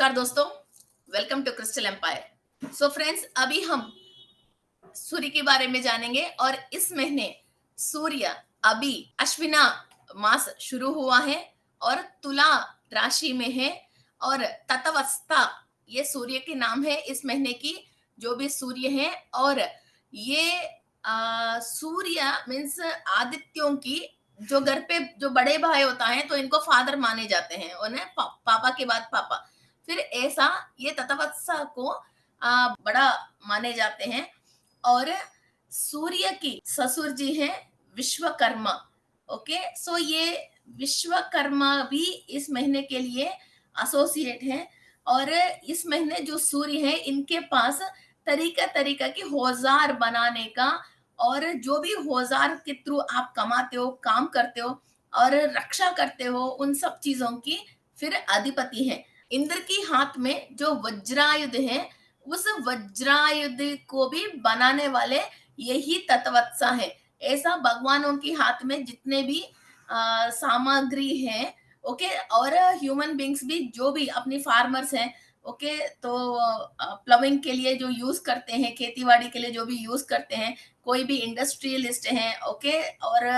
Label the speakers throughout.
Speaker 1: नमस्कार दोस्तों, welcome to Crystal Empire. So friends, अभी हम सूर्य के बारे में जानेंगे और इस महीने सूर्य अभी अश्विना मास शुरू हुआ है और तुला राशि में है और तटवस्था ये सूर्य के नाम है इस महीने की जो भी सूर्य है। और ये सूर्य मीन्स आदित्यों की जो घर पे जो बड़े भाई होता है तो इनको फादर माने जाते हैं उन्हें पापा के बाद पापा। फिर ऐसा ये तटवस्था को बड़ा माने जाते हैं। और सूर्य की ससुर जी हैं विश्वकर्मा। ओके, सो ये विश्वकर्मा भी इस महीने के लिए एसोसिएट है। और इस महीने जो सूर्य है इनके पास तरीका तरीका के औजार बनाने का और जो भी औजार के थ्रू आप कमाते हो, काम करते हो और रक्षा करते हो, उन सब चीजों की फिर अधिपति है। इंद्र की हाथ में जो वज्रायुध है, उस वज्रायुध को भी बनाने वाले यही तत्वत्सा है। ऐसा भगवानों की हाथ में जितने भी सामग्री है, ओके, और ह्यूमन बींग्स भी जो भी अपनी फार्मर्स हैं, ओके, तो प्लविंग के लिए जो यूज करते हैं, खेतीबाड़ी के लिए जो भी यूज करते हैं, कोई भी इंडस्ट्रियलिस्ट हैं, ओके, और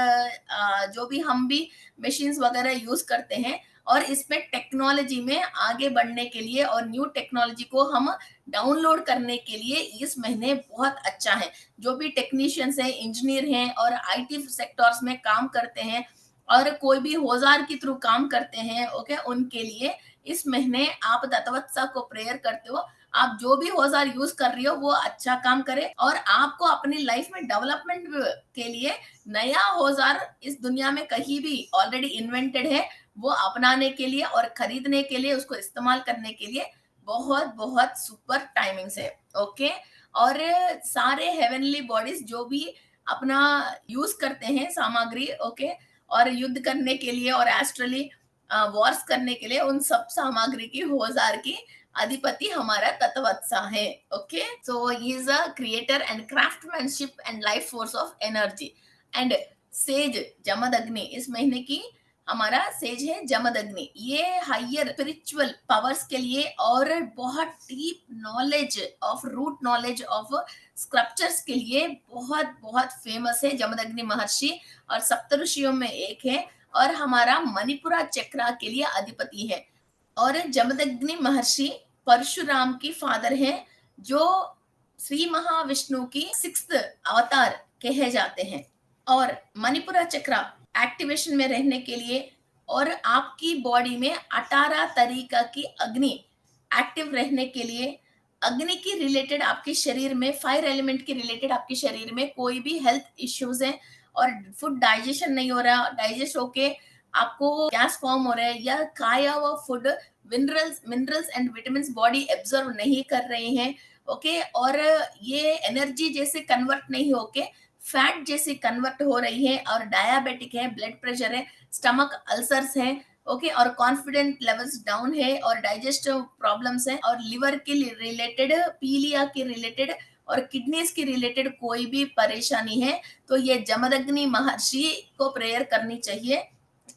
Speaker 1: जो भी हम भी मशीन्स वगैरह यूज करते हैं और इसमें टेक्नोलॉजी में आगे बढ़ने के लिए और न्यू टेक्नोलॉजी को हम डाउनलोड करने के लिए इस महीने बहुत अच्छा है। जो भी टेक्नीशियंस हैं, इंजीनियर हैं और आईटी सेक्टर्स में काम करते हैं और कोई भी औजार के थ्रू काम करते हैं, ओके, उनके लिए इस महीने आप दत्तवत्सा को प्रेयर करते हो। आप जो भी औजार यूज कर रही हो वो अच्छा काम करे और आपको अपनी लाइफ में डेवलपमेंट के लिए नया औजार इस दुनिया में कहीं भी ऑलरेडी इन्वेंटेड है वो अपनाने के लिए और खरीदने के लिए, उसको इस्तेमाल करने के लिए बहुत बहुत सुपर टाइमिंग्स है। ओके, और सारे हेवनली बॉडीज जो भी अपना यूज करते हैं सामग्री, ओके, और युद्ध करने के लिए और एस्ट्रली वॉर्स करने के लिए, उन सब सामग्री की औजार की अधिपति हमारा तत्वत्सा है। Okay, so he is a creator and craftsmanship and life force of energy. And says Jamadagni इस महीने की हमारा सेज है जमदग्नि। ये हायर स्पिरिचुअल पावर्स के लिए और बहुत deep knowledge of root knowledge of scriptures के लिए बहुत बहुत फेमस है जमदग्नि महर्षि। और सप्तऋषियों में एक है और हमारा मणिपुरा चक्रा के लिए अधिपति है। और जमदग्नि महर्षि परशुराम की फादर है जो श्री महाविष्णु की सिक्स्थ अवतार कहे जाते हैं। और मणिपुरा चक्रा एक्टिवेशन में रहने के लिए और आपकी बॉडी में 18 तरीका की अग्नि एक्टिव रहने के लिए, अग्नि की रिलेटेड आपके शरीर में, फायर एलिमेंट के रिलेटेड आपके शरीर में कोई भी हेल्थ इश्यूज है और फूड डाइजेशन नहीं हो रहा, डाइजेस्ट होके आपको गैस फॉर्म हो रहा है या खाया हुआ food minerals minerals and vitamin body absorb नहीं कर रहे हैं, ओके, और ये एनर्जी जैसे कन्वर्ट नहीं होके फैट जैसे कन्वर्ट हो रही है और डायबिटिक है, ब्लड प्रेशर है, स्टमक अल्सर्स है, ओके, और कॉन्फिडेंट लेवल्स डाउन है और डाइजेस्टिव प्रॉब्लम्स है और लिवर के रिलेटेड, पीलिया के रिलेटेड और किडनीज के रिलेटेड कोई भी परेशानी है तो ये जमदग्नि महर्षि को प्रेयर करनी चाहिए।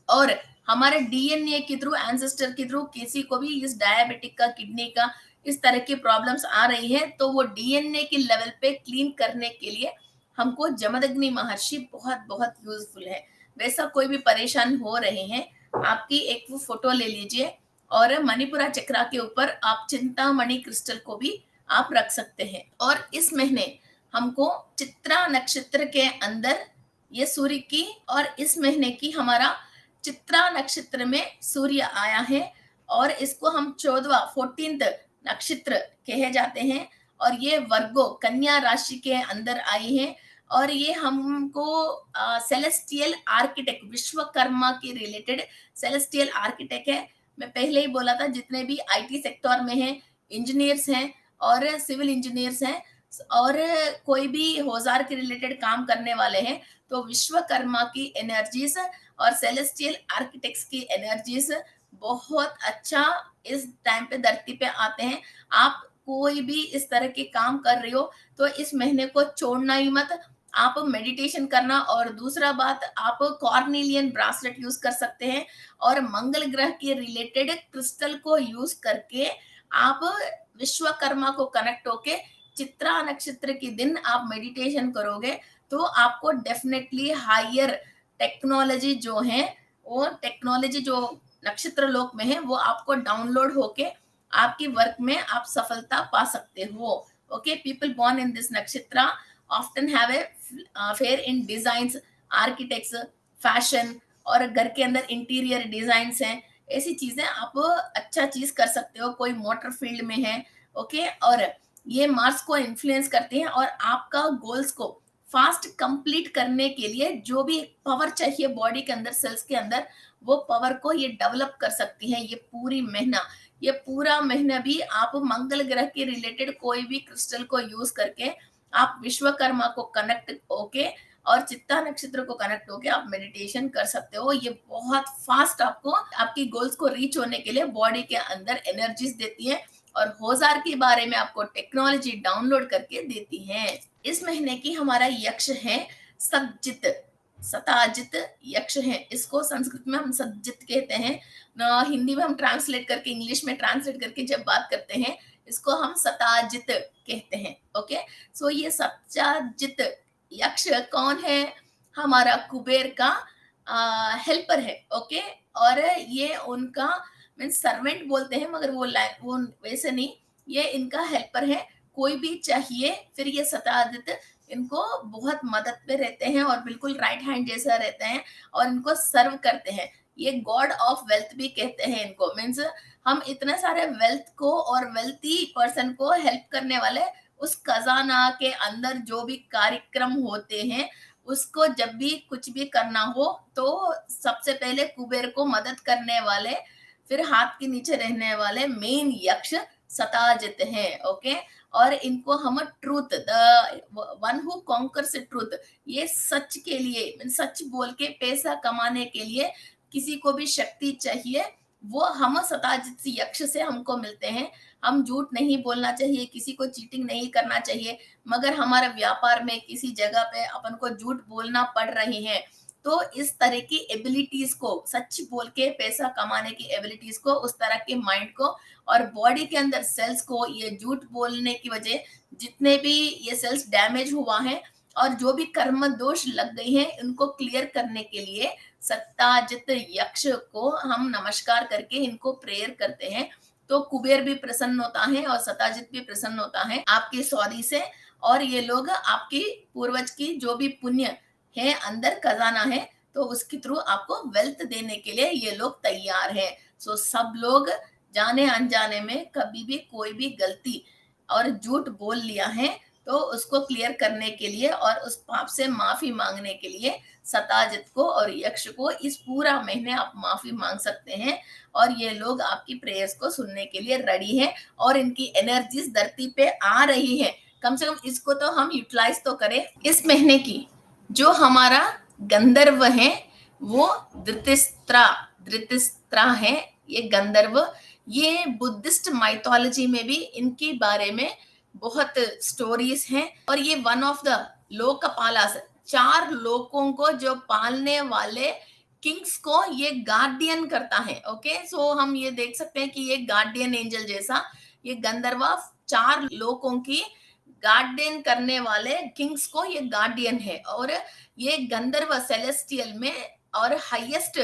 Speaker 1: और हमारे डीएनए के थ्रू, एंसेस्टर के थ्रू किसी को भी इस डायबिटिक का, किडनी का इस तरह की प्रॉब्लम्स आ रही है तो वो डीएनए के लेवल पे क्लीन करने के लिए हमको जमदग्नि महर्षि बहुत बहुत यूजफुल है। वैसा कोई भी परेशान हो रहे हैं, आपकी एक वो फोटो ले लीजिए और मणिपुरा चक्रा के ऊपर आप चिंतामणि क्रिस्टल को भी आप रख सकते हैं। और इस महीने हमको चित्रा नक्षत्र के अंदर ये सूर्य की, और इस महीने की हमारा चित्रा नक्षत्र में सूर्य आया है और इसको हम 14th नक्षत्र कहे जाते हैं और ये वर्गो कन्या राशि के अंदर आई है। और ये हमको सेलेस्टियल आर्किटेक्ट, विश्वकर्मा के रिलेटेड सेलेस्टियल आर्किटेक्ट है। मैं पहले ही बोला था जितने भी आईटी सेक्टर में हैं, इंजीनियर्स हैं और सिविल इंजीनियर्स हैं और कोई भी औजार के रिलेटेड काम करने वाले हैं तो विश्वकर्मा की एनर्जीज और सेलेस्टियल आर्किटेक्ट्स की एनर्जीज बहुत अच्छा इस टाइम पे धरती पे आते हैं। आप कोई भी इस तरह के काम कर रही हो तो इस महीने को छोड़ना ही मत। आप मेडिटेशन करना और दूसरा बात आप कॉर्निलियन ब्रासलेट यूज कर सकते हैं और मंगल ग्रह के रिलेटेड क्रिस्टल को यूज करके आप विश्वकर्मा को कनेक्ट होके चित्रा नक्षत्र के दिन आप मेडिटेशन करोगे तो आपको डेफिनेटली हायर टेक्नोलॉजी जो है, वो टेक्नोलॉजी जो नक्षत्र लोक में है वो आपको डाउनलोड होके आपकी वर्क में आप सफलता पा सकते हो। Okay, people born in this nakshatra often have a fair in designs, architects, fashion और घर के अंदर इंटीरियर डिजाइन्स हैं, ऐसी चीजें आप अच्छा चीज कर सकते हो। कोई मोटर फील्ड में है, ओके, और ये मार्स को इन्फ्लुएंस करते हैं और आपका गोल्स को फास्ट कंप्लीट करने के लिए जो भी पावर चाहिए बॉडी के अंदर, सेल्स के अंदर, वो पावर को ये डेवलप कर सकती है। ये पूरा महीना भी आप मंगल ग्रह के रिलेटेड कोई भी क्रिस्टल को यूज करके आप विश्वकर्मा को कनेक्ट होके और चित्ता नक्षत्र को कनेक्ट होके आप मेडिटेशन कर सकते हो। ये बहुत फास्ट आपको आपकी गोल्स को रीच होने के लिए बॉडी के अंदर एनर्जीज देती है और औजार के बारे में आपको टेक्नोलॉजी डाउनलोड करके देती है। इस महीने की हमारा यक्ष है सतजित, सताजित यक्ष है। इसको संस्कृत में हम सतजित कहते हैं, हिंदी में हम ट्रांसलेट करके, इंग्लिश में ट्रांसलेट करके जब बात करते हैं इसको हम सताजित कहते हैं। ओके, सो ये सताजित यक्ष कौन है? हमारा कुबेर का हेल्पर है। ओके, और ये उनका मीन्स सर्वेंट बोलते हैं, मगर वो वैसे नहीं, ये इनका हेल्पर है। कोई भी चाहिए फिर ये सताजित इनको बहुत मदद पे रहते हैं और बिल्कुल राइट हैंड जैसा रहते हैं और इनको सर्व करते हैं। ये गॉड ऑफ वेल्थ भी कहते हैं इनको। मीन्स हम इतने सारे वेल्थ को और वेल्थी पर्सन को हेल्प करने वाले, उस खजाना के अंदर जो भी कार्यक्रम होते हैं उसको जब भी कुछ भी करना हो तो सबसे पहले कुबेर को मदद करने वाले, फिर हाथ के नीचे रहने वाले मेन यक्ष सताजित हैं। ओके, और इनको हम truth, the one who conquers truth, ये सच के लिए, सच बोल के पैसा कमाने के लिए किसी को भी शक्ति चाहिए, वो हम सताजित यक्ष से हमको मिलते हैं। हम झूठ नहीं बोलना चाहिए, किसी को चीटिंग नहीं करना चाहिए, मगर हमारे व्यापार में किसी जगह पे अपन को झूठ बोलना पड़ रही है तो इस तरह की एबिलिटीज को, सच बोल के पैसा कमाने की एबिलिटीज को, उस तरह के माइंड को और बॉडी के अंदर सेल्स को, ये झूठ बोलने की वजह जितने भी ये सेल्स डैमेज हुआ है और जो भी कर्म दोष लग गई हैं उनको क्लियर करने के लिए सत्ताजित यक्ष को हम नमस्कार करके इनको प्रेयर करते हैं। तो कुबेर भी प्रसन्न होता है और सताजित भी प्रसन्न होता है आपकी सौदी से, और ये लोग आपकी पूर्वज की जो भी पुण्य है, अंदर खजाना है, तो उसके थ्रू आपको वेल्थ देने के लिए ये लोग तैयार हैं। सो सब लोग जाने अनजाने में कभी भी कोई भी गलती और झूठ बोल लिया है तो उसको क्लियर करने के लिए और उस पाप से माफी मांगने के लिए सताजित को और यक्ष को इस पूरा महीने आप माफी मांग सकते हैं और ये लोग आपकी प्रेयर्स को सुनने के लिए रेडी हैं और इनकी एनर्जीज धरती पे आ रही है। कम से कम इसको तो हम यूटिलाइज तो करें। इस महीने की जो हमारा गंधर्व है वो धृतराष्ट्र, धृतराष्ट्र है ये गंधर्व। ये बुद्धिस्ट माइथोलॉजी में भी इनके बारे में बहुत स्टोरीज हैं और ये वन ऑफ द लोकपालास, 4 लोकों को जो पालने वाले किंग्स को ये गार्डियन करता है। ओके, सो हम ये देख सकते हैं कि ये गार्डियन एंजल जैसा ये गंधर्वा 4 लोकों की गार्डियन करने वाले किंग्स को ये गार्डियन है और ये गंधर्व सेलेस्टियल में और हाईएस्ट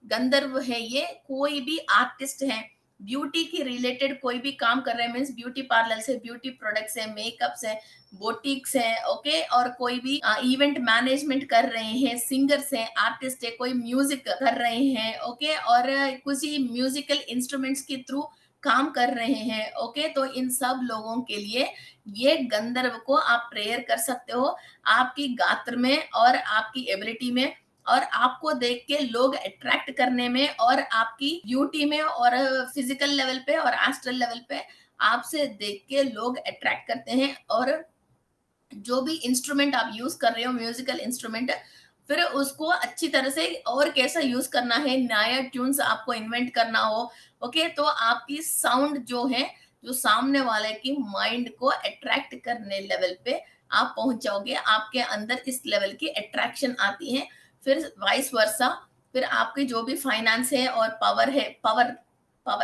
Speaker 1: गंधर्व है। ये कोई भी आर्टिस्ट है, ब्यूटी की रिलेटेड कोई भी काम कर रहे हैं, मीन्स ब्यूटी पार्लर से, ब्यूटी प्रोडक्ट्स है, मेकअप्स है, बोटिक्स है, ओके, और कोई भी इवेंट मैनेजमेंट कर रहे हैं, सिंगर्स हैं, आर्टिस्ट है, कोई म्यूजिक कर रहे हैं, ओके, और किसी म्यूजिकल इंस्ट्रूमेंट्स के थ्रू काम कर रहे हैं। ओके, तो इन सब लोगों के लिए ये गंधर्व को आप प्रेयर कर सकते हो आपकी गात्र में और आपकी एबिलिटी में और आपको देख के लोग अट्रैक्ट करने में और आपकी ब्यूटी में और फिजिकल लेवल पे और एस्ट्रल लेवल पे आपसे देख के लोग अट्रैक्ट करते हैं। और जो भी इंस्ट्रूमेंट आप यूज कर रहे हो, म्यूजिकल इंस्ट्रूमेंट, फिर उसको अच्छी तरह से और कैसा यूज करना है, नया ट्यून्स आपको इन्वेंट करना हो, ओके, तो आपकी साउंड जो है, जो सामने वाले की माइंड को अट्रैक्ट करने लेवल पे आप पहुंच जाओगे। आपके अंदर इस लेवल की अट्रैक्शन आती है। फिर वाइस वर्सा, फिर आपकी जो भी फाइनेंस है और पावर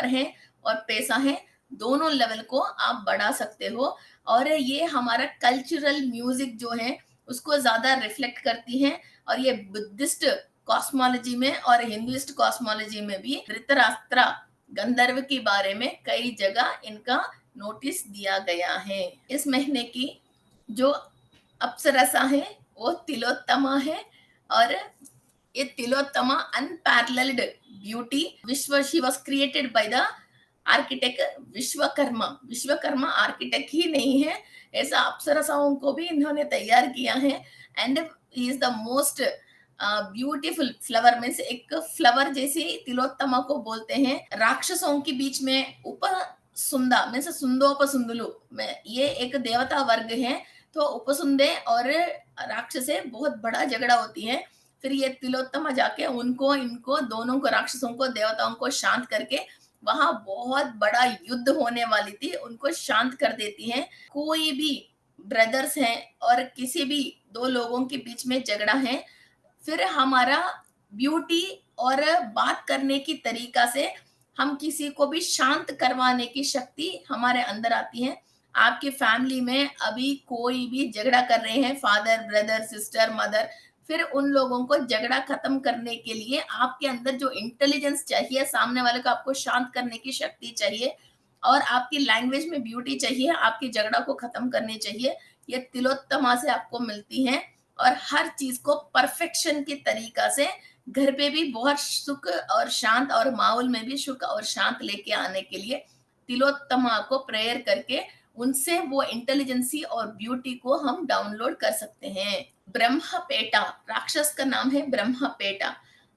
Speaker 1: है और पैसा है, दोनों लेवल को आप बढ़ा सकते हो। और ये हमारा कल्चरल म्यूजिक जो है उसको ज्यादा रिफ्लेक्ट करती है। और ये बुद्धिस्ट कॉस्मोलॉजी में और हिंदुइस्ट कॉस्मोलॉजी में भी धृतराष्ट्र गंधर्व के बारे में कई जगह इनका नोटिस दिया गया है। इस महीने की जो अप्सरसा है वो तिलोत्तमा है। और ये तिलोत्तमा अनपैरेलल्ड ब्यूटी, विश्व she was created by the architect Vishwakarma. Vishwakarma architect ही नहीं है, ऐसा अप्सरसाओं को भी इन्होंने तैयार किया है। And he is the most beautiful flower, means एक फ्लावर जैसे तिलोत्तमा को बोलते हैं। राक्षसों के बीच में उपसुंदा मीन्स सुंदोपसुंदलु में ये एक देवता वर्ग है। तो उपसुंदे और राक्षसे बहुत बड़ा झगड़ा होती है। फिर ये तिलोत्तमा जाके उनको इनको दोनों को राक्षसों को देवताओं को शांत करके, वहां बहुत बड़ा युद्ध होने वाली थी, उनको शांत कर देती है। कोई भी ब्रदर्स हैं और किसी भी दो लोगों के बीच में झगड़ा है, फिर हमारा ब्यूटी और बात करने की तरीका से हम किसी को भी शांत करवाने की शक्ति हमारे अंदर आती है। आपकी फैमिली में अभी कोई भी झगड़ा कर रहे हैं, फादर ब्रदर सिस्टर मदर, फिर उन लोगों को झगड़ा खत्म करने के लिए आपके अंदर जो इंटेलिजेंस चाहिए, सामने वाले को आपको शांत करने की शक्ति चाहिए और आपकी लैंग्वेज में ब्यूटी चाहिए, आपकी झगड़ा को खत्म करनी चाहिए, ये तिलोत्तमा से आपको मिलती है। और हर चीज को परफेक्शन की तरीका से घर पे भी बहुत सुख और शांत और माहौल में भी सुख और शांत लेके आने के लिए तिलोत्तमा को प्रेयर करके उनसे वो इंटेलिजेंसी और ब्यूटी को हम डाउनलोड कर सकते हैं। ब्रह्मपेटा राक्षस का नाम है, ब्रह्मपेटा।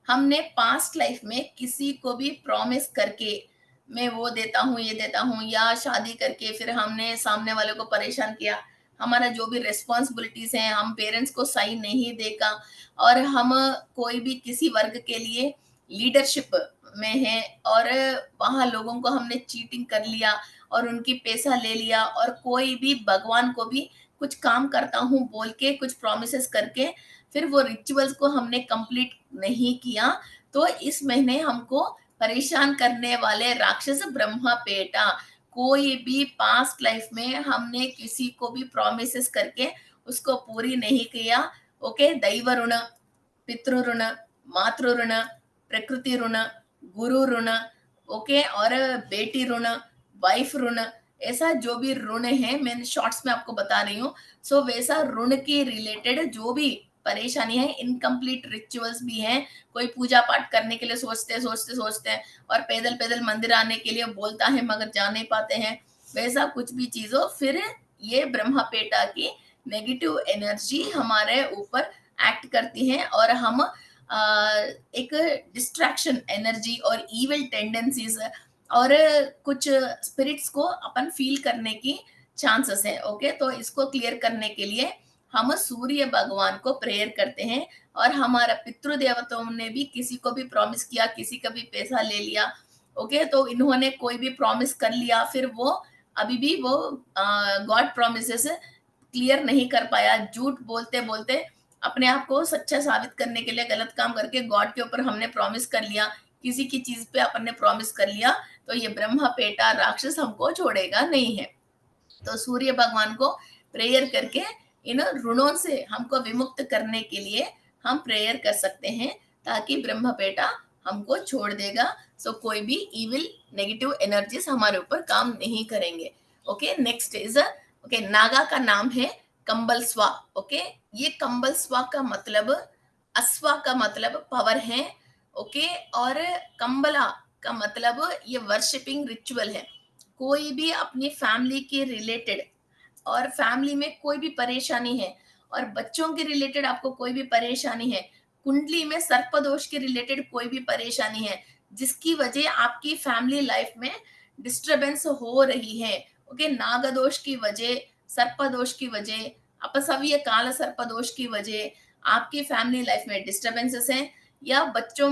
Speaker 1: हमने पास्ट लाइफ में किसी को भी प्रॉमिस करके मैं वो देता हूँ ये देता हूँ, या शादी करके फिर हमने सामने वाले को परेशान किया, हमारा जो भी रिस्पॉन्सिबिलिटीज हैं हम पेरेंट्स को सही नहीं देखा, और हम कोई भी किसी वर्ग के लिए लीडरशिप में है और वहां लोगों को हमने चीटिंग कर लिया और उनकी पैसा ले लिया, और कोई भी भगवान को भी कुछ काम करता हूँ बोल के कुछ प्रोमिस करके फिर वो रिचुअल्स को हमने कंप्लीट नहीं किया, तो इस महीने हमको परेशान करने वाले राक्षस ब्रह्मपेटा। कोई भी पास्ट लाइफ में हमने किसी को भी प्रोमिस करके उसको पूरी नहीं किया, ओके, दैव ऋण, पितृ ऋण, मातृ ऋण, प्रकृति ऋण, गुरु ऋण, ओके, और बेटी ऋण, वाइफ ऋण, ऐसा जो भी ऋण है मैं शॉर्ट्स में आपको बता रही हूँ। सो वैसा ऋण के रिलेटेड जो भी परेशानी है, इनकम्प्लीट रिचुअल्स भी हैं, कोई पूजा पाठ करने के लिए सोचते हैं और पैदल पैदल मंदिर आने के लिए बोलता है मगर जा नहीं पाते हैं, वैसा कुछ भी चीज हो, फिर ये ब्रह्मपेटा की नेगेटिव एनर्जी हमारे ऊपर एक्ट करती है और हम एक डिस्ट्रैक्शन एनर्जी और इविल टेंडेंसीज और कुछ स्पिरिट्स को अपन फील करने की चांसेस है। ओके, तो इसको क्लियर करने के लिए हम सूर्य भगवान को प्रेयर करते हैं। और हमारा पितृ देवताओं ने भी किसी को भी प्रॉमिस किया, किसी का भी पैसा ले लिया, ओके, तो इन्होंने कोई भी प्रॉमिस कर लिया, फिर वो अभी भी वो गॉड प्रॉमिसेस क्लियर नहीं कर पाया, झूठ बोलते बोलते अपने आप को सच्चा साबित करने के लिए गलत काम करके गॉड के ऊपर हमने प्रॉमिस कर लिया, किसी की चीज पे अपन ने प्रॉमिस कर लिया, तो ये ब्रह्मपेटा राक्षस हमको छोड़ेगा नहीं है। तो सूर्य भगवान को प्रेयर करके इन ऋणों से हमको विमुक्त करने के लिए हम प्रेयर कर सकते हैं, ताकि ब्रह्मपेटा हमको छोड़ देगा। सो कोई भी इविल नेगेटिव एनर्जीज हमारे ऊपर काम नहीं करेंगे। Okay, next is okay, Naga का नाम है कंबल स्वा। ओके, ये कंबल स्वा का मतलब, अस्वा का मतलब पावर है, ओके, और कंबला का मतलब ये वर्शिपिंग रिचुअल है। कोई भी अपनी फैमिली के रिलेटेड और फैमिली में कोई भी परेशानी है और बच्चों के रिलेटेड आपको कोई भी परेशानी है, कुंडली में सर्पदोष के रिलेटेड कोई भी परेशानी है जिसकी वजह आपकी फैमिली लाइफ में डिस्टरबेंस हो रही है, ओके, नागदोष की वजह, सर्पदोष की वजह, अपसव्य काल सर्पदोष की वजह आपकी फैमिली लाइफ में डिस्टरबेंसेस हैं, या बच्चों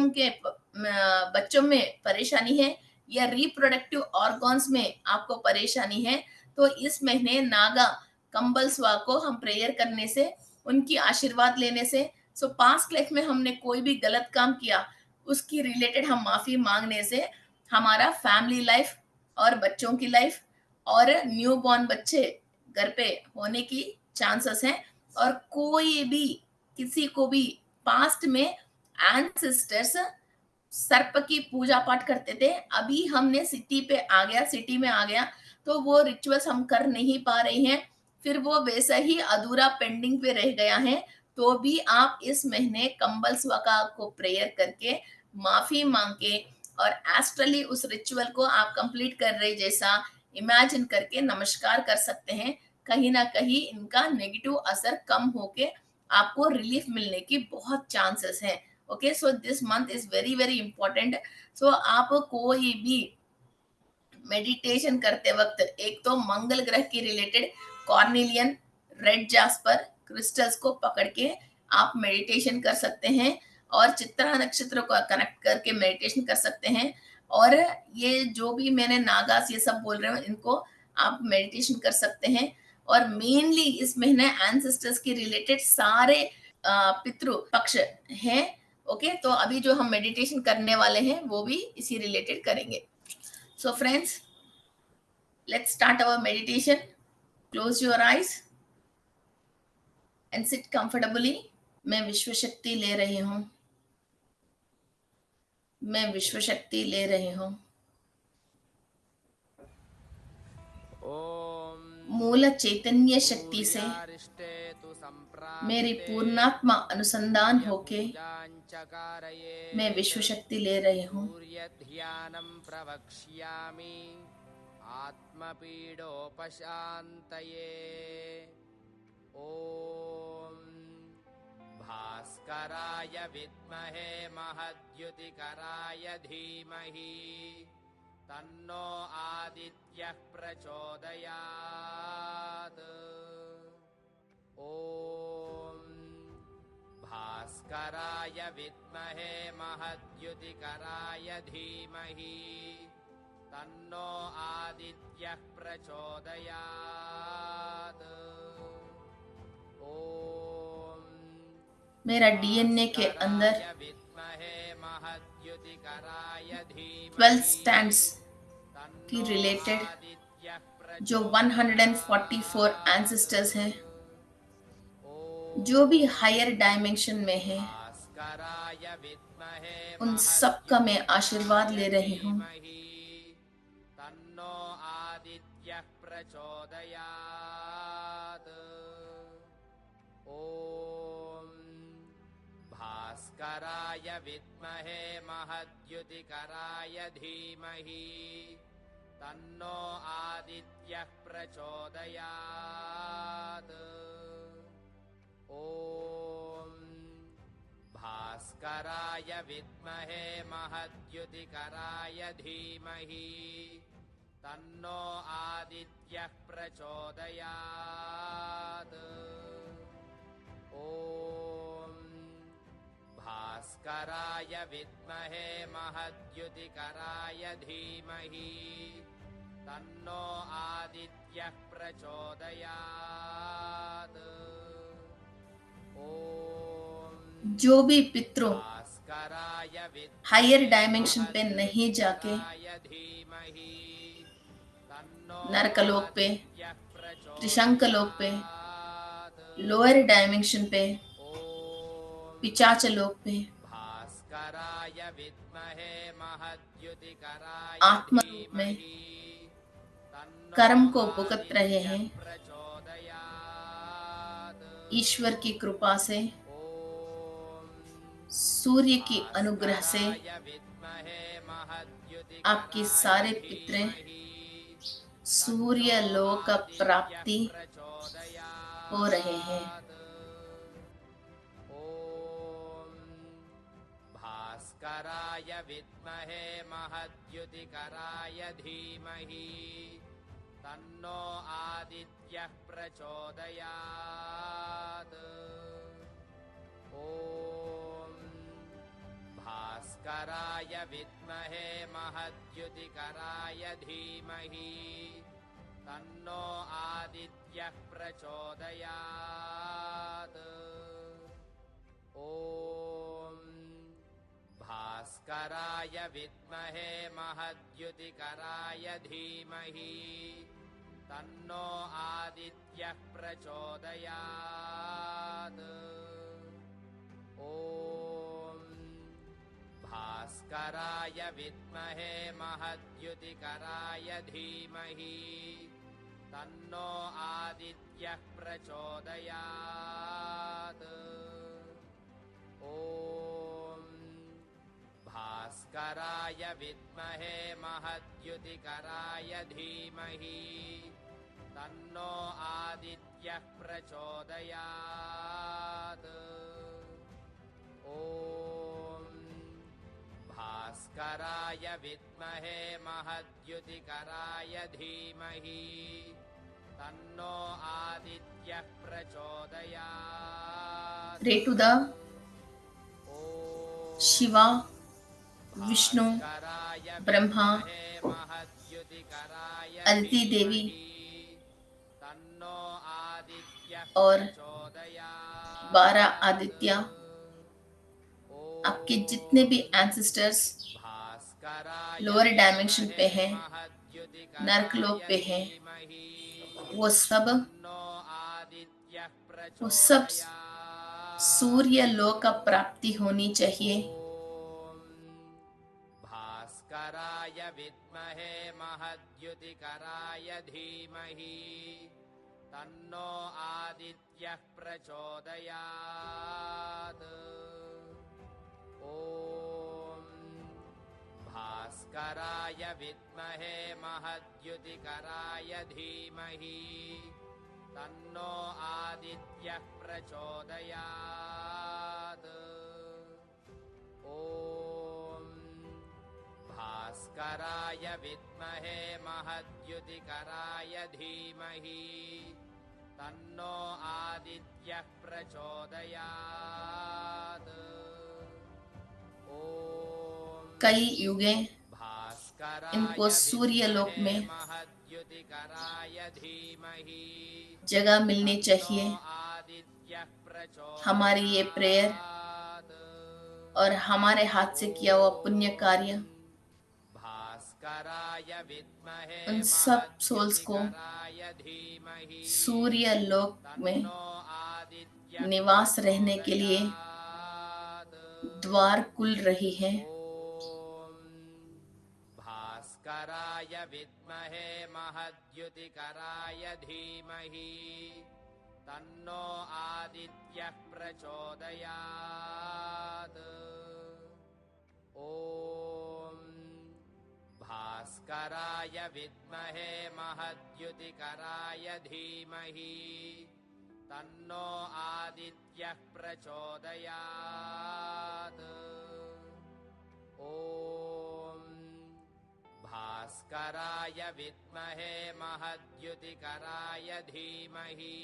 Speaker 1: में परेशानी है, या रिप्रोडक्टिव ऑर्गन्स में आपको परेशानी है, तो इस महीने नागा कंबल स्वा को हम प्रेयर करने से, उनकी आशीर्वाद लेने से, सो पास्ट लाइफ में हमने कोई भी गलत काम किया उसकी रिलेटेड हम माफी मांगने से हमारा फैमिली लाइफ और बच्चों की लाइफ और न्यू बॉर्न बच्चे घर पे होने की चांसेस हैं। और कोई भी किसी को भी पास्ट में एंसेस्टर्स सर्प की पूजा पाठ करते थे, अभी हमने सिटी में आ गया तो वो रिचुअल्स हम कर नहीं पा रहे हैं, फिर वो वैसा ही अधूरा पेंडिंग पे रह गया है। तो भी आप इस महीने कंबल स्वका को प्रेयर करके माफी मांग के और एस्ट्रली उस रिचुअल को आप कंप्लीट कर रहे जैसा इमेजिन करके नमस्कार कर सकते हैं। कहीं ना कहीं इनका नेगेटिव असर कम होके आपको रिलीफ मिलने की बहुत चांसेस है। Okay, so this month is very very important. So आप कोई भी मेडिटेशन करते वक्त एक तो मंगल ग्रह की रिलेटेड कॉर्निलियन, रेड जास्पर क्रिस्टल्स को पकड़ के आप मेडिटेशन कर सकते हैं और चित्रा नक्षत्र को कनेक्ट करके मेडिटेशन कर सकते हैं। और ये जो भी मैंने नागास ये सब बोल रहे हो इनको आप मेडिटेशन कर सकते हैं। और मेनली इस महीने एंसेस्टर्स के रिलेटेड सारे पितृ पक्ष हैं। ओके, तो अभी जो हम मेडिटेशन करने वाले हैं वो भी इसी रिलेटेड करेंगे। So friends, let's start our meditation. Close your eyes and sit comfortably. मैं विश्व शक्ति ले रही हूँ, मैं विश्व शक्ति ले रही हूँ। मूल चैतन्य शक्ति से मेरी पूर्णात्मा अनुसंधान होके मैं विश्व शक्ति ले रही हूँ।
Speaker 2: आत्मपीडोपशान्तये। ॐ भास्कराय विद्महे महद्युतिकराय धीमहि तन्नो आदित्यः प्रचोदयात्। ॐ भास्कराय विद्महे महद्युतिकराय धीमहि तन्नो आदित्यः प्रचोदयात्। ॐ
Speaker 1: मेरा डीएनए के अंदर 12 स्टैंड्स की रिलेटेड जो 144 एंसेस्टर्स हैं, जो भी हायर डायमेंशन में है, उन सब का मैं आशीर्वाद ले रही हूँ।
Speaker 2: तन्नो आदित्यः प्रचोदयात्। ॐ भास्कराय विद्महे महद्युतिकराय धीमहि तन्नो आदित्यः प्रचोदयात्। ॐ भास्कराय विद्महे महद्युतिकराय धीमहि तन्नो आदित्यः प्रचोदयात्। ॐ भास्कराय विद्महे महद्युतिकराय धीमहि तन्नो आदित्यः प्रचोदयात्। ॐ
Speaker 1: जो भी पितरों हायर डायमेंशन पे नहीं जाके नरकलोक पे, त्रिशंकलोक पे, लोअर डायमेंशन पे, पिचाचलोक पे आत्म रूप में कर्म को भुगत रहे हैं, ईश्वर की कृपा से, सूर्य की अनुग्रह से आपकी सारे पितरें सूर्य लोक प्राप्ति हो रहे हैं।
Speaker 2: भास्कराय विद्महे महद्युतिकराय धीमहि तन्नो आदित्यः प्रचोदयात्। ॐ भास्कराय विद्महे महद्युतिकराय धीमहि तन्नो आदित्यः प्रचोदयात्। ॐ भास्कराय विद्महे महद्युतिकराय धीमहि तन्नो आदित्यः प्रचोदयात् ॐ भास्कराय विद्महे महद्युतिकराय धीमहि तन्नो आदित्यः प्रचोदयात् ॐ भास्कराय विद्महे महद्युतिकराय धीमहि तन्नो आदित्यः प्रचोदयात् ॐ भास्कराय विद्महे महद्युतिकराय धीमहि तन्नो आदित्यः प्रचोदयात्
Speaker 1: Pray to the Shiva, Vishnu, Brahma, Aditi Devi और 12 आदित्य, आपके जितने भी एंसेस्टर्स लोअर डायमेंशन पे हैं, नरकलोक पे हैं, वो सब सूर्य लोक का प्राप्ति होनी चाहिए।
Speaker 2: भास्कराय विद्महे महद्युतिकराय धीमहि तन्नो आदित्यः प्रचोदयात् ॐ भास्कराय विद्महे महद्युतिकराय धीमहि तन्नो आदित्यः प्रचोदयात् ॐ भास्कराय विद्महे महद्युतिकराय धीमहि तन्नो आदित्यः प्रचोदयात् ॐ
Speaker 1: कई युगे इनको सूर्य लोक में जगह मिलनी चाहिए। हमारी ये प्रेयर और हमारे हाथ से किया हुआ पुण्य कार्य उन सब सोल्स को सूर्य लोक में निवास रहने के लिए द्वार खुल रही है।
Speaker 2: भास्कराय विद्महे महद्युतिकराय धीमहि तन्नो आदित्यः प्रचोदयात् ॐ भास्कराय विद्महे महद्युतिकराय धीमहि तन्नो आदित्यः प्रचोदयात् ॐ भास्कराय विद्महे महद्युतिकराय धीमहि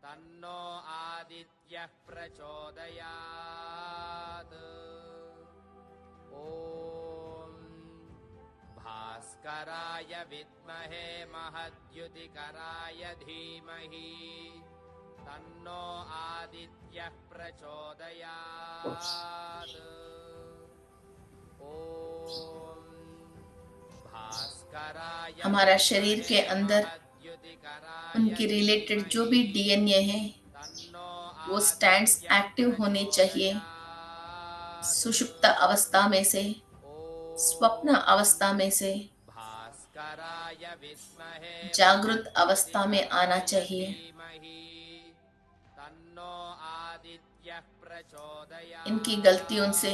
Speaker 2: तन्नो आदित्यः प्रचोदयात् ॐ भास्कराय विद्महे महद्युतिकराय धीमहि तन्नो आदित्यः प्रचोदयात् ॐ
Speaker 1: हमारा शरीर के अंदर उनके रिलेटेड जो भी डीएनए है वो स्टैंड्स एक्टिव होने चाहिए। सुषुप्त अवस्था में से, स्वप्न अवस्था में से जागृत अवस्था में आना चाहिए। इनकी गलतियों से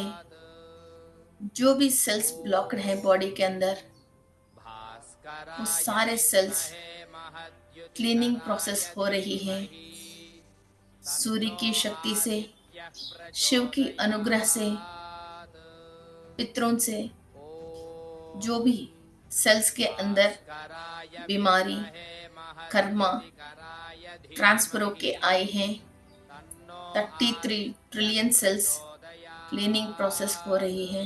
Speaker 1: जो भी सेल्स ब्लॉक्ड हैं बॉडी के अंदर, वो सारे सेल्स क्लीनिंग प्रोसेस हो रही है। सूर्य की शक्ति से, शिव की अनुग्रह से, पितरों से जो भी सेल्स के अंदर बीमारी, कर्मा ट्रांसफर होके आए हैं, 33 ट्रिलियन सेल्स क्लीनिंग प्रोसेस हो रही है।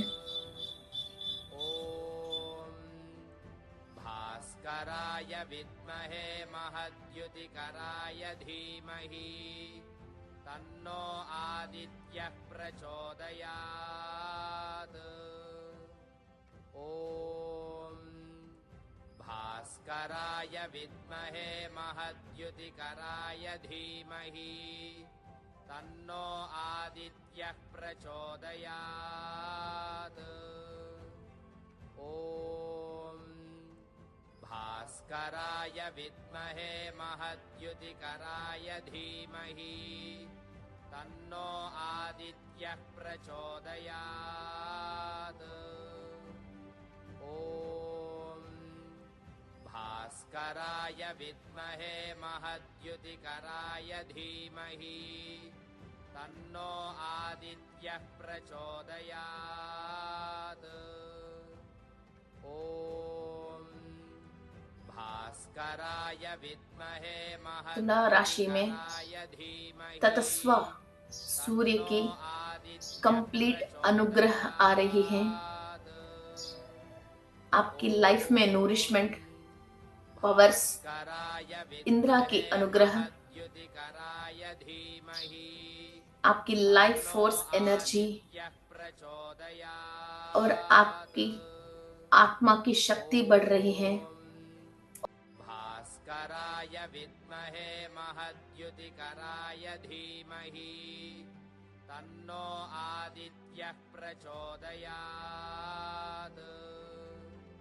Speaker 2: भास्कराय विद्महे महद्युतिकराय धीमहि तन्नो आदित्यः प्रचोदयात् ॐ भास्कराय विद्महे महद्युतिकराय धीमहि तन्नो आदित्यः प्रचोदयात् ॐ भास्कराय विद्महे महद्युतिकराय धीमहि तन्नो आदित्यः प्रचोदयात् ॐ भास्कराय विद्महे महद्युतिकराय धीमहि तन्नो आदित्यः प्रचोदयात् ॐ भास्कराय विद्महे
Speaker 1: तुला राशि में
Speaker 2: महद्युतिकराय धीमहि
Speaker 1: ततस्व सूर्य की कंप्लीट अनुग्रह आ रही है। आपकी लाइफ में नूरिशमेंट पावर्स, इंद्रा की अनुग्रह, आपकी लाइफ फोर्स एनर्जी और आपकी आत्मा की शक्ति बढ़ रही है।
Speaker 2: भास्कराय विद्महे महद्युतिकराय धीमहि तन्नो आदित्यः प्रचोदयात्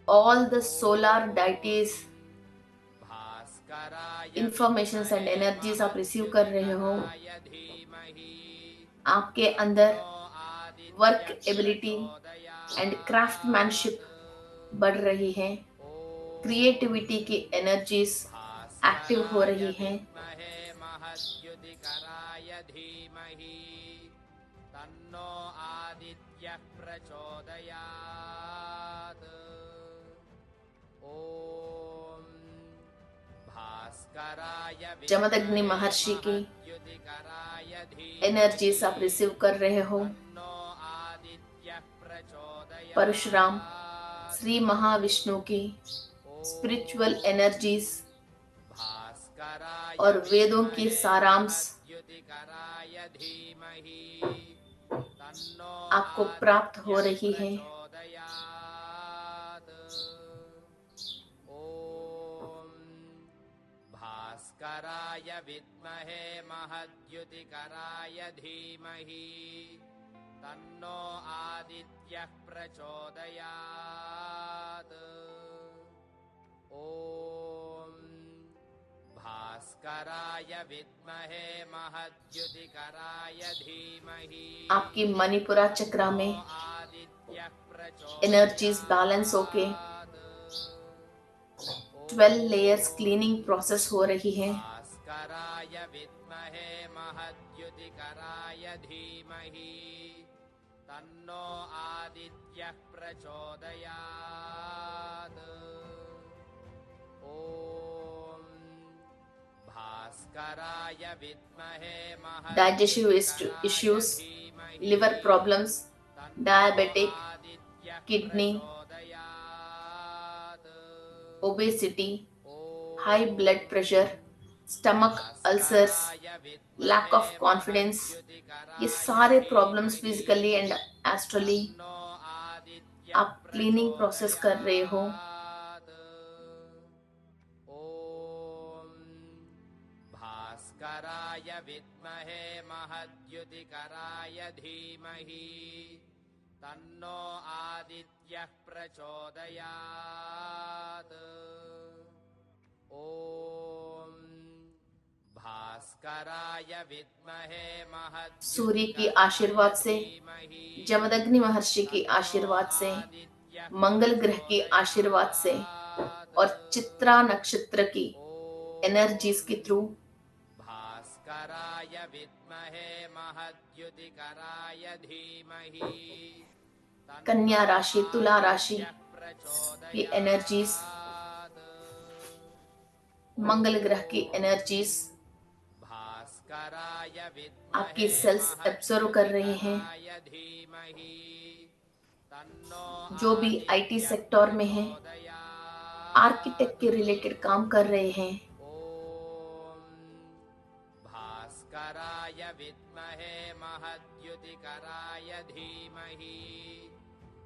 Speaker 1: All the solar deities
Speaker 2: भास्कराय
Speaker 1: informations and energies आप रिसीव कर रहे हो।
Speaker 2: विद्महे धीमहि
Speaker 1: आपके अंदर
Speaker 2: आदित्यः
Speaker 1: वर्क एबिलिटी एंड क्राफ्टमैनशिप बढ़ रही है। क्रिएटिविटी की एनर्जीज एक्टिव हो रही हैं।
Speaker 2: विद्महे महद्युतिकराय धीमहि तन्नो आदित्यः प्रचोदयात् ॐ भास्कराय
Speaker 1: जमदग्नि महर्षि की
Speaker 2: विद्युतिकराय
Speaker 1: एनर्जीज आप रिसीव कर रहे हो।
Speaker 2: तन्नो आदित्यः प्रचोदयात्
Speaker 1: परशुराम, श्री महाविष्णु की स्पिरिचुअल एनर्जीज
Speaker 2: भास्कराय
Speaker 1: और वेदों की सारांश
Speaker 2: विद्युतिकराय धीमहि तन्नो
Speaker 1: आपको प्राप्त हो रही है।
Speaker 2: प्रचोदयात् ॐ भास्कराय विद्महे महद्युतिकराय धीमहि तन्नो आदित्यः प्रचोदयात् ॐ भास्कराय विद्महे महद्युतिकराय धीमहि
Speaker 1: आपकी मणिपुरा चक्रा में
Speaker 2: आदित्यः
Speaker 1: एनर्जीज बैलेंस होके 12 लेयर्स क्लीनिंग प्रोसेस हो रही है।
Speaker 2: भास्कराय विद्महे महद्युतिकराय धीमहि तन्नो आदित्यः प्रचोदयात् ॐ भास्कराय विद्महे
Speaker 1: digestive issues, liver problems, diabetic, kidney, obesity, high blood pressure, stomach ulcers, lack of confidence, ये सारे प्रॉब्लम्स फिजिकली एंड एस्ट्रली आप क्लीनिंग प्रोसेस कर रहे हो।
Speaker 2: भास्कराय विद्महे महद्युतिकराय धीमहि तन्नो आदित्यः प्रचोदयात् ॐ भास्कराय विद्महे
Speaker 1: सूर्य की आशीर्वाद से, जमदग्नि महर्षि की आशीर्वाद से, मंगल ग्रह की आशीर्वाद से और चित्रा नक्षत्र की एनर्जीज के थ्रू
Speaker 2: भास्कराय विद्महे महद्युतिकराय धीमहि
Speaker 1: कन्या राशि, तुला राशि की एनर्जीज, मंगल ग्रह की एनर्जीज
Speaker 2: भास्कराय
Speaker 1: आपकी सेल्स एब्जॉर्व कर रहे हैं।
Speaker 2: धीमहि तन्नो
Speaker 1: जो भी आईटी सेक्टर में है, आर्किटेक्ट के रिलेटेड काम कर रहे हैं,
Speaker 2: भास्कराय विद्महे महद्युतिकराय धीमहि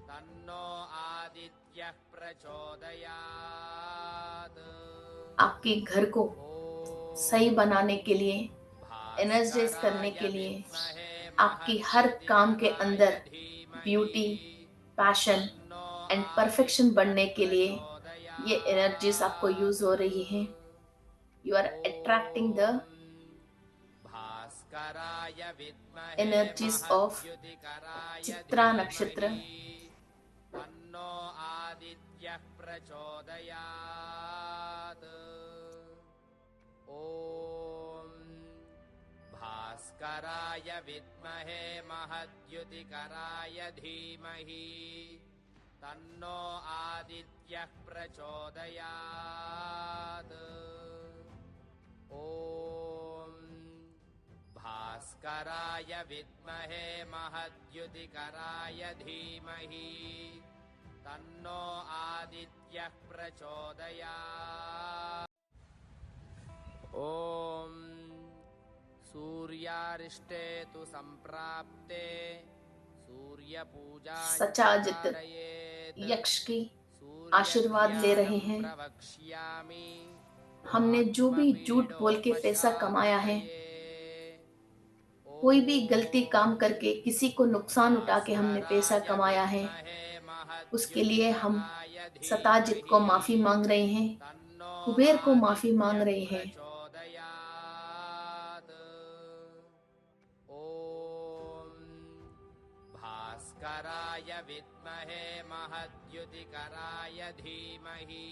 Speaker 2: तन्नो आदित्यः प्रचोदयात्
Speaker 1: आपके घर को
Speaker 2: ॐ
Speaker 1: सही बनाने के लिए, एनर्जाइज करने
Speaker 2: भास्कराय
Speaker 1: के लिए,
Speaker 2: विद्महे
Speaker 1: आपकी हर काम के अंदर
Speaker 2: महद्युतिकराय धीमहि
Speaker 1: ब्यूटी, पैशन
Speaker 2: तन्नो
Speaker 1: एंड परफेक्शन
Speaker 2: आदित्यः
Speaker 1: बढ़ने के लिए ये एनर्जीज आपको यूज हो रही
Speaker 2: प्रचोदयात्
Speaker 1: हैं. यू आर अट्रैक्टिंग द
Speaker 2: ॐ भास्कराय विद्महे
Speaker 1: energies of
Speaker 2: महद्युतिकराय
Speaker 1: चित्रा नक्षत्र.
Speaker 2: धीमहि तन्नो आदित्यः प्रचोदयात् ॐ भास्कराय विद्महे महद्युतिकराय धीमहि तन्नो आदित्यः प्रचोदयात् ॐ भास्कराय विद्महे महद्युतिकराय धीमहि तन्नो आदित्यः प्रचोदयात् ॐ सूर्यारिष्टे तु सम्प्राप्ते
Speaker 1: सचाजित यक्ष की आशीर्वाद ले रहे हैं. हमने जो भी झूठ बोल के पैसा कमाया है, कोई भी गलती काम करके किसी को नुकसान उठा के हमने पैसा कमाया है, उसके लिए हम सताजित को माफी मांग रहे हैं, कुबेर को माफी मांग रहे हैं.
Speaker 2: भास्कराय विद्महे महद्युतिकराय धीमहि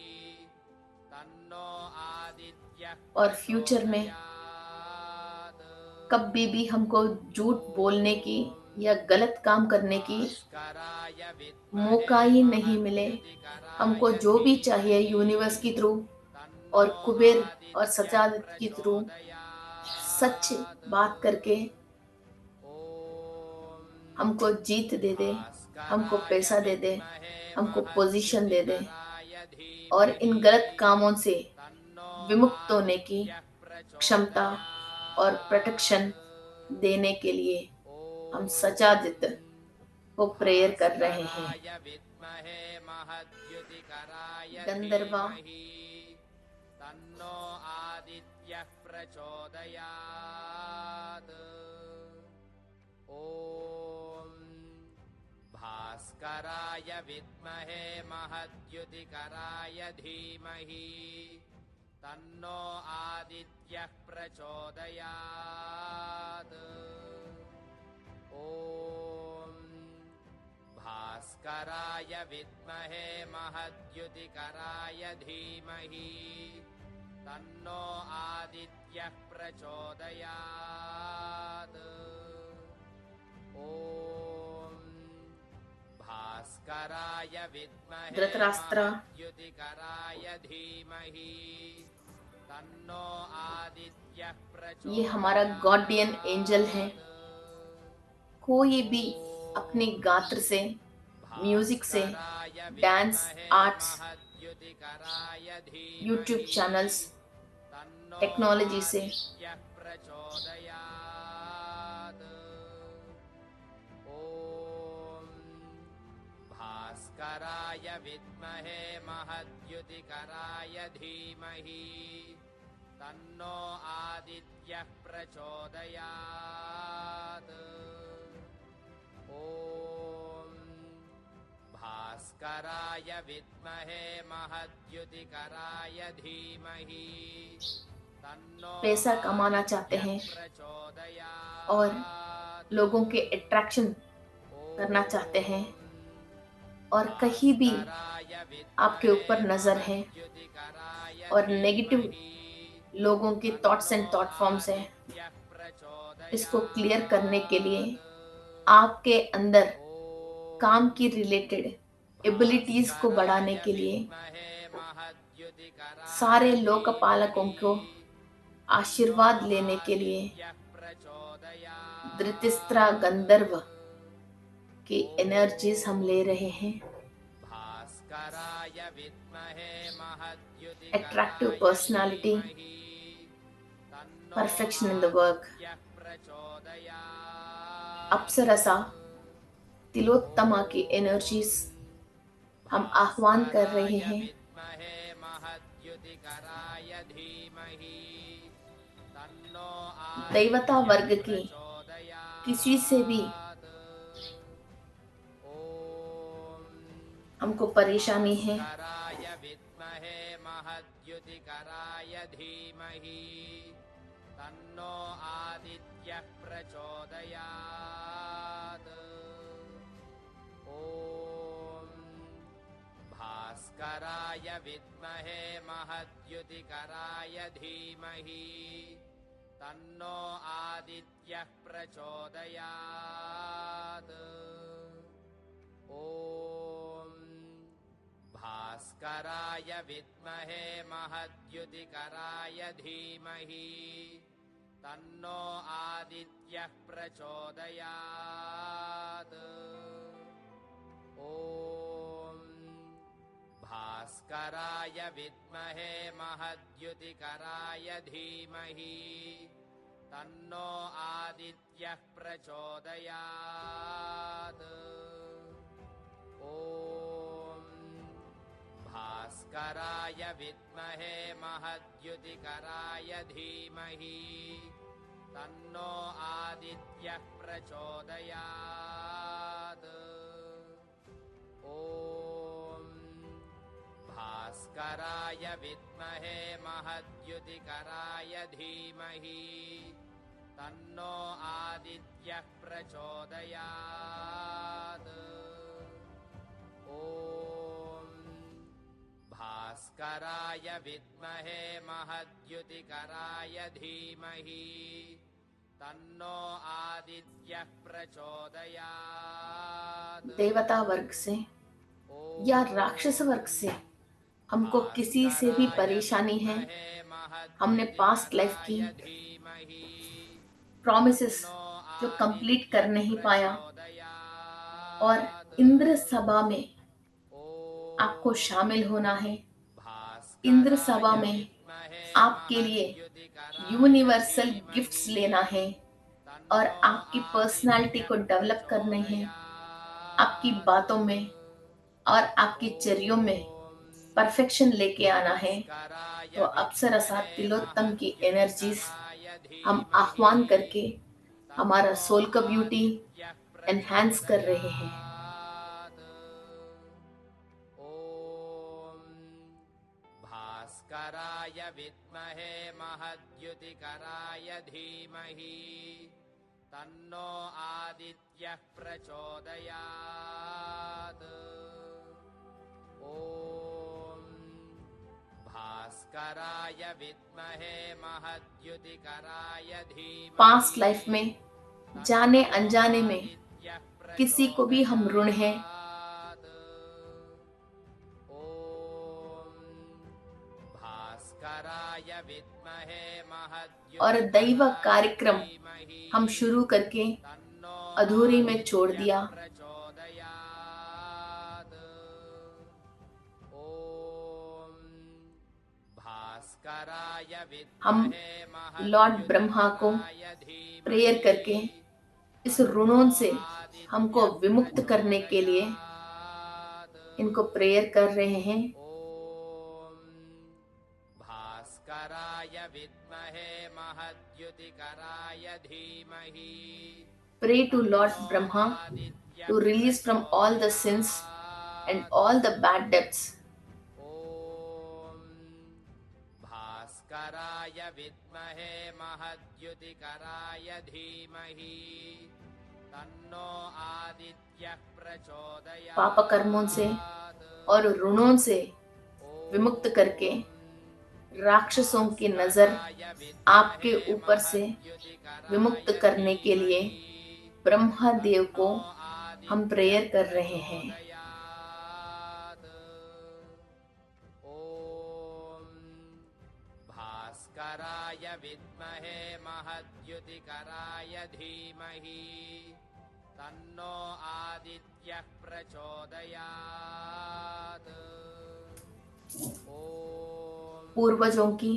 Speaker 2: तन्नो आदित्यः
Speaker 1: और फ्यूचर में कभी भी हमको झूठ बोलने की या गलत काम करने की मौका ही नहीं मिले. हमको जो भी चाहिए यूनिवर्स की थ्रू और कुबेर और सचाजित की थ्रू सच बात करके हमको जीत दे दे, हमको पैसा दे दे, हमको पोजीशन दे दे और इन गलत कामों से विमुक्त होने की क्षमता और प्रोटेक्शन देने के लिए हम सचाजित को प्रेयर कर रहे हैं. गंधर्वा
Speaker 2: तन्नो आदित्यः प्रचोदयात् ॐ भास्कराय विद्महे महद्युतिकराय धीमहि तन्नो आदित्यः प्रचोदयात् ॐ भास्कराय विद्महे महद्युतिकराय धीमहि तन्नो आदित्यः प्रचोदयात् ॐ भास्कराय विद्महे
Speaker 1: धृतराष्ट्र
Speaker 2: महद्युतिकराय धीमहि तन्नो आदित्यः प्रचोदयात्.
Speaker 1: ये हमारा गॉर्डियन एंजल है. कोई भी अपने गात्र से, म्यूजिक से, dance, arts, YouTube channels, technology से
Speaker 2: भास्कराय विद्महे महद्युतिकराय धीमहि तन्नो आदित्यः प्रचोदयात् ॐ भास्कराय विद्महे महद्युतिकराय धीमहि तन्नो
Speaker 1: पैसा कमाना चाहते हैं
Speaker 2: प्रचोदयात्
Speaker 1: और लोगों के अट्रैक्शन करना चाहते हैं और कहीं भी आपके ऊपर नजर है और नेगेटिव लोगों के थॉट्स एंड थॉट फॉर्म्स हैं, इसको क्लियर करने के लिए आपके अंदर काम की रिलेटेड एबिलिटीज को बढ़ाने के लिए सारे लोकपालकों को आशीर्वाद लेने के लिए धृतराष्ट्र गंधर्व की एनर्जीज हम ले रहे हैं. Attractive personality, perfection in the work, अप्सरसा, Tilottama की एनर्जीज हम आह्वान कर रहे हैं।
Speaker 2: विद्महे महद्युतिकराय धीमहि तन्नो
Speaker 1: दैवता
Speaker 2: आदित्यः
Speaker 1: वर्ग की किसी से भी
Speaker 2: प्रचोदयात्। ॐ
Speaker 1: हमको परेशानी है,
Speaker 2: भास्कराय विद्महे महद्युतिकराय धीमहि तन्नो आदित्यः प्रचोदयात्। ॐ भास्कराय विद्महे महद्युतिकराय धीमहि तन्नो आदित्यः प्रचोदयात्। ॐ भास्कराय विद्महे महद्युतिकराय धीमहि तन्नो आदित्यः प्रचोदयात्। ॐ भास्कराय विद्महे महद्युतिकराय धीमहि तन्नो आदित्यः प्रचोदयात्। ॐ भास्कराय विद्महे महद्युतिकराय धीमहि तन्नो आदित्यः प्रचोदयात्। ॐ भास्कराय विद्महे महद्युतिकराय धीमहि तन्नो आदित्यः प्रचोदयात्। ॐ भास्कराय विद्महे महद्युतिकराय धीमहि तन्नो आदित्यः प्रचोदयात्।
Speaker 1: देवता वर्ग से या राक्षस वर्ग से हमको किसी से भी परेशानी है। हमने पास्ट लाइफ की प्रॉमिसेस जो कंप्लीट कर नहीं पाया और इंद्र सभा में आपको शामिल होना है। इंद्र सभा में आपके लिए यूनिवर्सल गिफ्ट्स लेना है और आपकी पर्सनालिटी को डेवलप करना है। आपकी बातों में और आपकी चर्यों में परफेक्शन लेके आना है। तो अप्सरा तिलोत्तम की एनर्जीज हम आह्वान करके हमारा सोल का ब्यूटी एनहांस कर रहे हैं।
Speaker 2: भास्कराय विद्महे महद्युतिकराय धीमहि तन्नो आदित्यः प्रचोदयात्। ॐ भास्कराय विद्महे महद्युतिकराय धीमहि
Speaker 1: पास्ट लाइफ में जाने अनजाने में किसी को भी हम ऋण हैं। और दैव कार्यक्रम हम शुरू करके अधूरे में छोड़ दिया। हम लॉर्ड ब्रह्मा को प्रेयर करके इस ऋणों से हमको विमुक्त करने के लिए इनको प्रेयर कर रहे हैं। Pray to Lord Brahma to release from all the sins and all the bad debts.
Speaker 2: भास्कराय विद्महे महद्युतिकराय धीमहि तन्नो आदित्यः प्रचोदयात्।
Speaker 1: पाप कर्मों से और ऋणों से विमुक्त करके राक्षसों की नजर आपके ऊपर से विमुक्त करने के लिए ब्रह्मा देव को हम प्रेयर कर रहे हैं।
Speaker 2: भास्कराय विद्महे महद्युतिकराय धीमहि तन्नो आदित्यः प्रचोदयात्।
Speaker 1: पूर्वजों की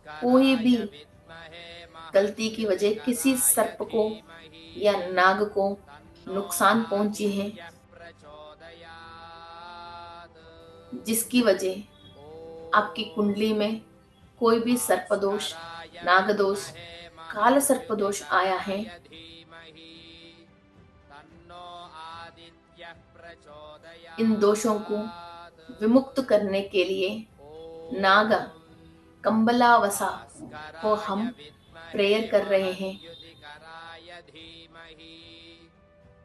Speaker 1: कोई भी गलती की वजह किसी सर्प को या नाग को नुकसान पहुंची है, जिसकी वजह आपकी कुंडली में कोई भी सर्पदोष, नागदोष, काल सर्पदोष आया है, इन दोषों को विमुक्त करने के लिए नाग कंबलावसा को हम प्रेयर कर रहे हैं।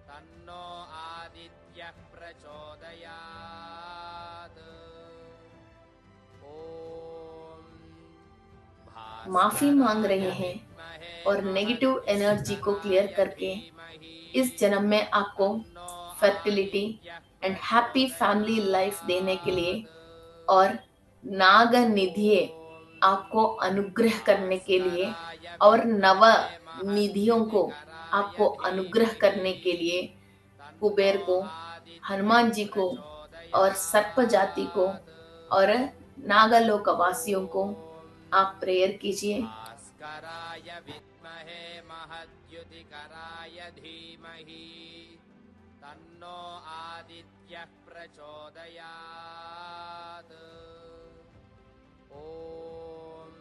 Speaker 2: तन्नो आदित्यः प्रचोदयात्। ओम
Speaker 1: माफी मांग रहे हैं और नेगेटिव एनर्जी को क्लियर करके इस जन्म में आपको fertility and happy family life देने के लिए और नाग निधि आपको अनुग्रह करने के लिए और नव निधियों को आपको अनुग्रह करने के लिए कुबेर को, हनुमान जी को और सर्प जाति को और नागलोकवासियों को आप प्रेयर कीजिए।
Speaker 2: भास्कराय विद्महे महद्युतिकराय धीमहि तन्नो आदित्यः प्रचोदयात्। ओम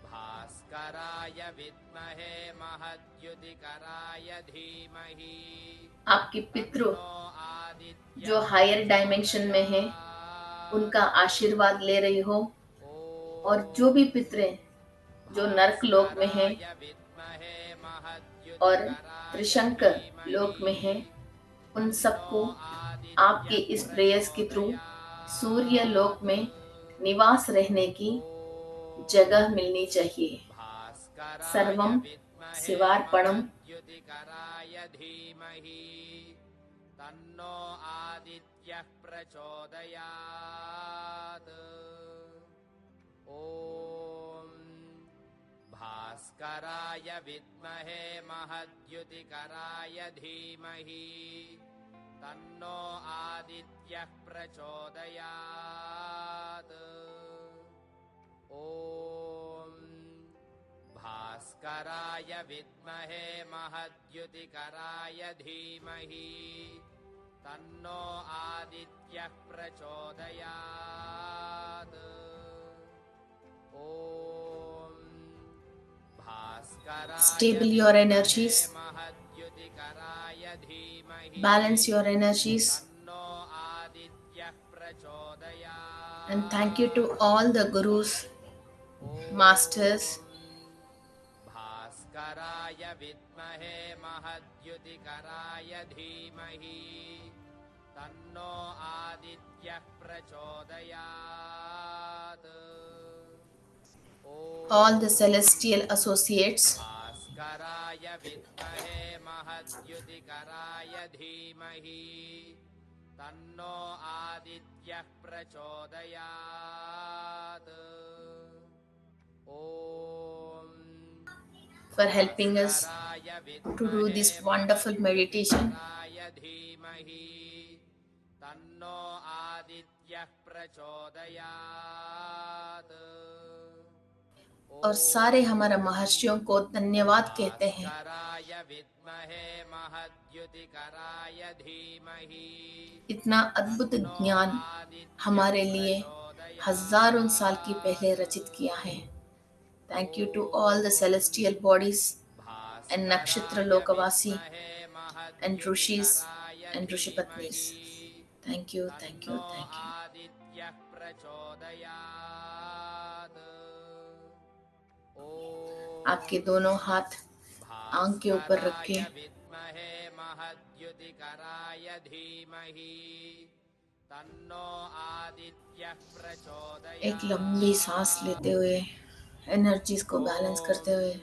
Speaker 2: भास्कराय विद्महे महद्युतिकराय धीमहि
Speaker 1: आपके पितृ जो हायर डायमेंशन में है उनका आशीर्वाद ले रही हो, और जो भी पितृ जो नरक लोक में है और त्रिशंक लोक में है, उन सबको आपके इस प्रेयर्स के थ्रू सूर्य लोक में निवास रहने की जगह मिलनी चाहिए। सर्वम शिवार्पणम।
Speaker 2: तन्नो आदित्यः प्रचोदयात्। ओम भास्कराय विद्महे महद्युतिकराय धीमहि तन्नो आदित्यः प्रचोदयात्। ओम भास्कराय विद्महे महद्युतिकराय धीमहि तन्नो आदित्यः प्रचोदयात्। ओम
Speaker 1: Stable your energies, balance your energies, and thank you to all the gurus, masters,
Speaker 2: भास्कराय विद्महे महद्युतिकराय धीमहि तन्नो आदित्यः प्रचोदयात्।
Speaker 1: all the celestial associates,
Speaker 2: भास्कराय विद्महे महद्युतिकराय धीमहि तन्नो आदित्यः प्रचोदयात्। ओम
Speaker 1: for helping us to do this wonderful meditation.
Speaker 2: धीमहि तन्नो आदित्यः प्रचोदयात्।
Speaker 1: और सारे हमारे महर्षियों को धन्यवाद कहते हैं। इतना अद्भुत ज्ञान हमारे लिए हजारों साल की पहले रचित किया है। Thank you to all the celestial bodies and nakshatra lokvasi and rishis and rishi patnis. Thank you, thank you, thank you. आपके दोनों हाथ आंख के ऊपर रखें। एक लंबी सांस लेते हुए एनर्जीज को बैलेंस करते हुए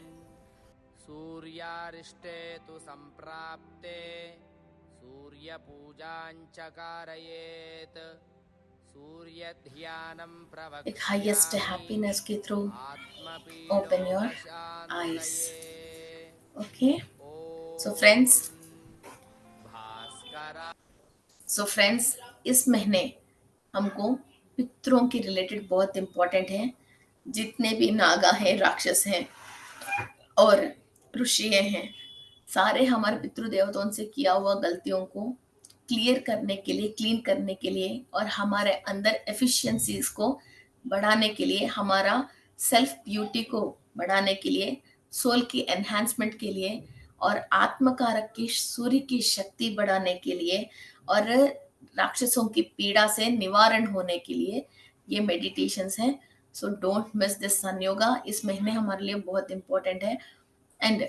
Speaker 2: सूर्यारिष्टे तु संप्राप्ते सूर्य पूजांच कारयेत सूर्य ध्यानं प्रवक्ष्यामि
Speaker 1: एक हाईएस्ट हैप्पीनेस के through open your eyes. Okay, so friends इस महीने हमको पितरों की रिलेटेड बहुत इम्पोर्टेंट है। जितने भी नागा हैं, राक्षस हैं और ऋषि हैं, सारे हमारे पितृदेवताओं से किया हुआ गलतियों को क्लियर करने के लिए, क्लीन करने के लिए और हमारे अंदर एफिशिएंसीज को बढ़ाने के लिए, हमारा सेल्फ ब्यूटी को बढ़ाने के लिए, सोल की एनहांसमेंट के लिए और आत्मकारक की सूर्य की शक्ति बढ़ाने के लिए और राक्षसों की पीड़ा से निवारण होने के लिए ये मेडिटेशंस हैं. सो डोंट मिस दिस सन योगा. इस महीने हमारे लिए बहुत इंपॉर्टेंट है. एंड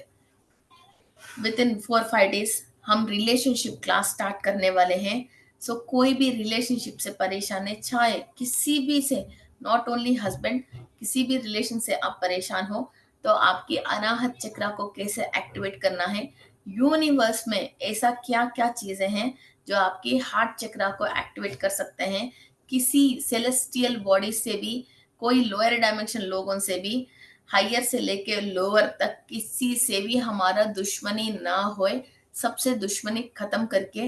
Speaker 1: विद इन 4-5 days हम रिलेशनशिप क्लास स्टार्ट करने वाले हैं. सो कोई भी रिलेशनशिप से परेशान है, चाहे किसी भी से, नॉट ओनली हस्बैंड, किसी भी रिलेशन से आप परेशान हो, तो आपकी अनाहत चक्रा को कैसे एक्टिवेट करना है, यूनिवर्स में ऐसा क्या क्या चीजें हैं जो आपकी हार्ट चक्रा को एक्टिवेट कर सकते हैं. किसी सेलेस्टियल बॉडी से भी, कोई लोअर डायमेंशन लोगों से भी, हायर से लेके लोअर तक किसी से भी हमारा दुश्मनी ना होए. सबसे दुश्मनी खत्म करके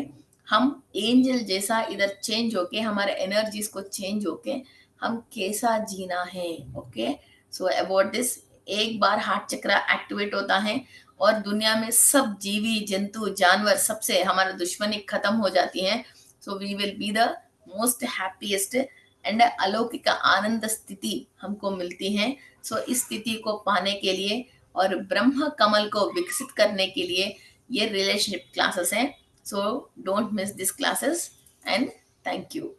Speaker 1: हम एंजल जैसा इधर चेंज होके, हमारे एनर्जीज को चेंज होके हम कैसा जीना है. ओके, सो अबाउट दिस, एक बार हार्ट चक्रा एक्टिवेट होता है और दुनिया में सब जीवी जंतु जानवर सबसे हमारा दुश्मनी खत्म हो जाती है. So we will be the most happiest and अलौकिक आनंद स्थिति हमको मिलती है. सो इस स्थिति को पाने के लिए और ब्रह्म कमल को विकसित करने के लिए ये रिलेशनशिप क्लासेस हैं. So don't miss this classes and thank you.